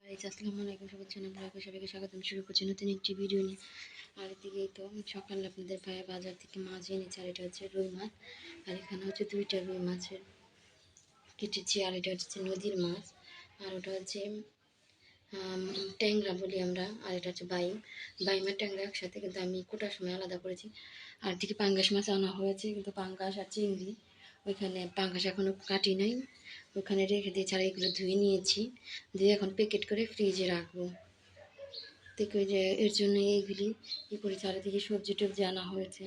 আসসালামু আলাইকুম, শুভেচ্ছা জানাই সবাইকে স্বাগতম। শুরু করছি নতুন একটি ভিডিও নিয়ে। আর এদিকেই তো সকালে আপনাদের ভাইয়া বাজার থেকে মাছ এনেছে, আর এটা হচ্ছে রুই মাছ। আর এখানে হচ্ছে 2টা রুই মাছের কেটেছি, আর এটা হচ্ছে নদীর মাছ, আর ওটা হচ্ছে ট্যাংরা বলি আমরা, আর এটা হচ্ছে বাইম আর ট্যাংরা একসাথে, কিন্তু আমি কোটার সময় আলাদা করেছি। আর এদিকে পাঙ্গাস মাছ আনা হয়েছে, কিন্তু পাঙ্গাস আর চিংড়ি ওইখানে পাঙ্গাস এখনো কাটি নাই, ওখানে রেখে দিয়েছি। আর এগুলো ধুয়ে নিয়েছি, ধুয়ে এখন প্যাকেট করে ফ্রিজে রাখবো। দেখো যে এর জন্য এইগুলি করে চারিদিকে সবজি টবজি আনা হয়েছে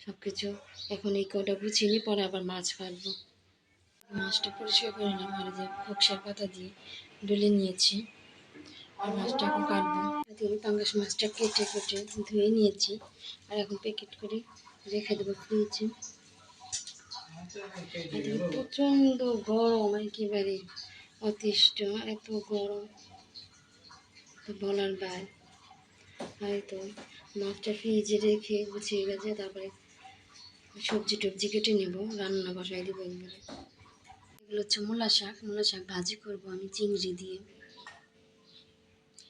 সব কিছু। এখন এই কটা গুছিয়ে নিয়ে পরে আবার মাছ কাটবো। মাছটা পরিষ্কার করে নিলাম, আর যে খোকসার পাতা দিয়ে ডলে নিয়েছি, আর মাছটা এখন কাটবো। পাঙ্গাস মাছটা কেটে কেটে ধুয়ে নিয়েছি, আর এখন প্যাকেট করে রেখে দেবো ফ্রিজে। প্রচণ্ড গরম, একেবারে অতিষ্ঠ, এত গরম বলার বাইরে। আর তো মাছটা ফ্রিজে রেখে গুছিয়ে গেছে, তারপরে সবজি টবজি কেটে নেব, রান্না বসাই দেবো। এগুলো হচ্ছে মূলা শাক ভাজি করবো আমি চিংড়ি দিয়ে।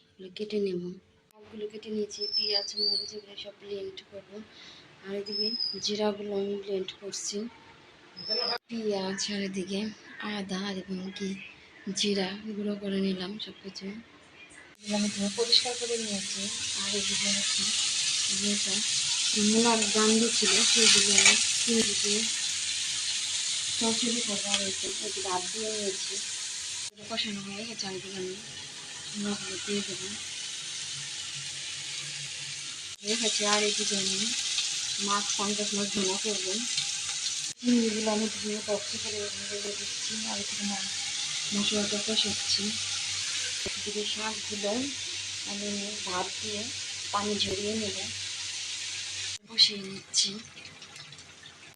এগুলো কেটে নেব, সবগুলো কেটে নিয়েছি, পেঁয়াজ মরিচ এগুলো সব ব্লেন্ড করবো। আর এদিকে জিরাগুলো আমি ব্লেন্ড করছি, পেঁয়াজ আর এদিকে আদা আর এবং কি জিরা এগুলো করে নিলাম সব কিছু। আমি ধুয়ে পরিষ্কার করে নিয়েছি। আর এদিকে হচ্ছে যেটা মূলার গান্ধী ছিল সেগুলো আমি চিংড়ি দিয়ে চচড়ি করবো। আর এদিকে ভাত দিয়ে নিয়েছি, কষানো হয়ে গেছে। আর এদিকে আমি মূলাগুলো দিয়ে দেবো রেখেছি। আর এদিকে আমি মাছ পাঙ্গাস মাছ ভুনা করবো। চিংড়িগুলো আমি ধুয়ে বক্সে করে রেখে দিচ্ছি। আর এদিকে মশলাটা কষাচ্ছি। এদিকে শাকগুলো আমি ভাত দিয়ে পানি ঝরিয়ে নেব, বসিয়ে নিচ্ছি।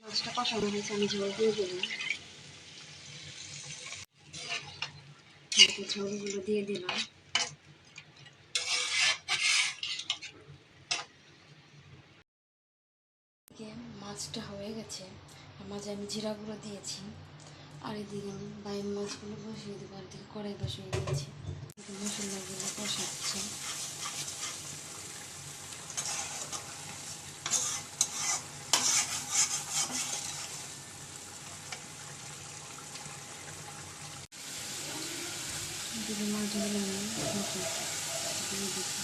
মাছটা কষানো হয়েছে, আমি ঝোল দিয়ে দিলাম, ঝোলগুলো দিয়ে দিলাম। মাছটা হয়ে গেছে, মাঝে আমি জিরা গুঁড়ো দিয়েছি। আর এদিকে আমি বাইম মাছগুলো বসিয়ে দেবো, আর এদিকে কড়াই বসিয়ে দিয়েছি, মশলাগুলো কষাচ্ছি। এদিকে মাছগুলো আমি দিয়ে দিচ্ছি,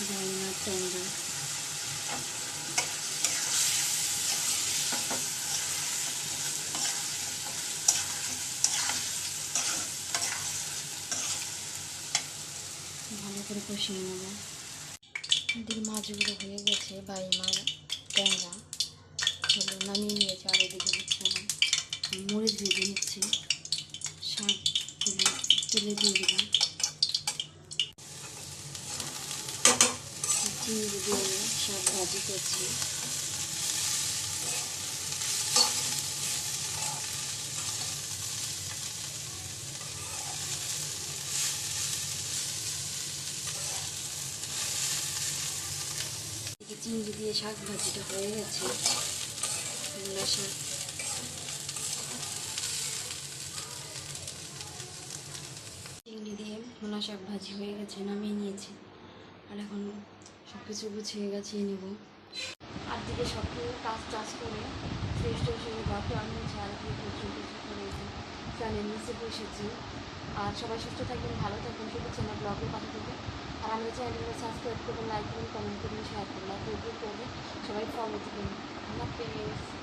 বাইম আর ট্যাংরা। ভালো করে কষিয়ে নেব। এদিকে মাছগুলো হয়ে গেছে, বাইম আর ট্যাংরা হলো নামিয়ে নিয়েছে। আর এদিকে হচ্ছে আমার মরিচ ভেজে নিচ্ছি, শাক তেলে দিয়ে দিলাম, চিংড়ি দিয়ে শাক ভাজি করছি। চিংড়ি দিয়ে শাক ভাজিটা হয়ে গেছে, মূলা শাক। চিংড়ি দিয়ে মূলা শাক ভাজি হয়ে গেছে, নামিয়ে নিয়েছি। আর এখন সব কিছু গুছিয়ে গেছিয়ে নেব। আর দিকে সব কিছু কাজ করে ফ্রেশ ট্রেশ হয়ে বাপে আমি ঝাড়িয়ে করে ফ্যানের নিচে বসেছি। আর সবাই সুস্থ থাকবেন, ভালো থাকবেন, শুভেচ্ছা আমার ব্লগের পাশে থেকে। আর আমি চ্যানেলটা সাবস্ক্রাইব করবেন, লাইক করবেন, কমেন্ট করবেন, শেয়ার করবেন, আর রিভিউ করবেন, সবাই ফলো দেবেন। আল্লাহ হাফেজ।